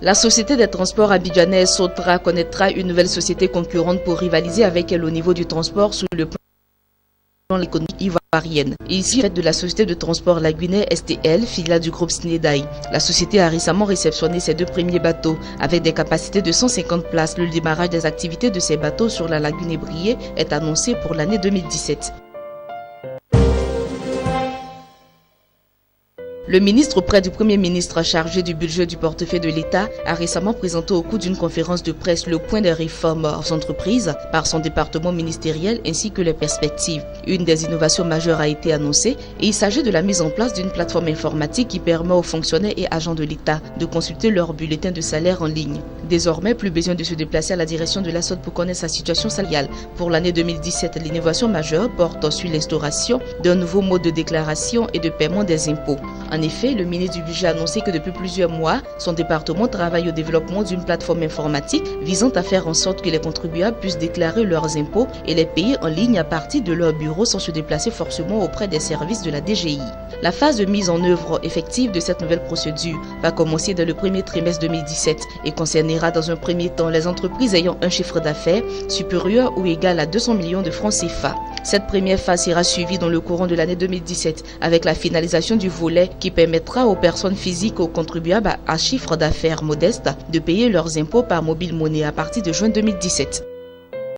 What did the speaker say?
La société des transports abidjanaise Sotra connaîtra une nouvelle société concurrente pour rivaliser avec elle au niveau du transport sur le plan de l'économie ivoirienne. Ici, fait de la société de transport lagunais STL, filiale du groupe Snedaï. La société a récemment réceptionné ses 2 premiers bateaux avec des capacités de 150 places. Le démarrage des activités de ces bateaux sur la lagune Ébrié est annoncé pour l'année 2017. Le ministre auprès du Premier ministre chargé du budget du portefeuille de l'État a récemment présenté au cours d'une conférence de presse le point des réformes aux entreprises par son département ministériel ainsi que les perspectives. Une des innovations majeures a été annoncée et il s'agit de la mise en place d'une plateforme informatique qui permet aux fonctionnaires et agents de l'État de consulter leur bulletin de salaire en ligne. Désormais, plus besoin de se déplacer à la direction de l'ASSOD pour connaître sa situation salariale. Pour l'année 2017, l'innovation majeure porte sur l'instauration d'un nouveau mode de déclaration et de paiement des impôts. En effet, le ministre du Budget a annoncé que depuis plusieurs mois, son département travaille au développement d'une plateforme informatique visant à faire en sorte que les contribuables puissent déclarer leurs impôts et les payer en ligne à partir de leur bureau sans se déplacer forcément auprès des services de la DGI. La phase de mise en œuvre effective de cette nouvelle procédure va commencer dans le premier trimestre 2017 et concernera dans un premier temps les entreprises ayant un chiffre d'affaires supérieur ou égal à 200 millions de francs CFA. Cette première phase sera suivie dans le courant de l'année 2017 avec la finalisation du volet qui permettra aux personnes physiques et aux contribuables à chiffre d'affaires modeste de payer leurs impôts par mobile monnaie à partir de juin 2017.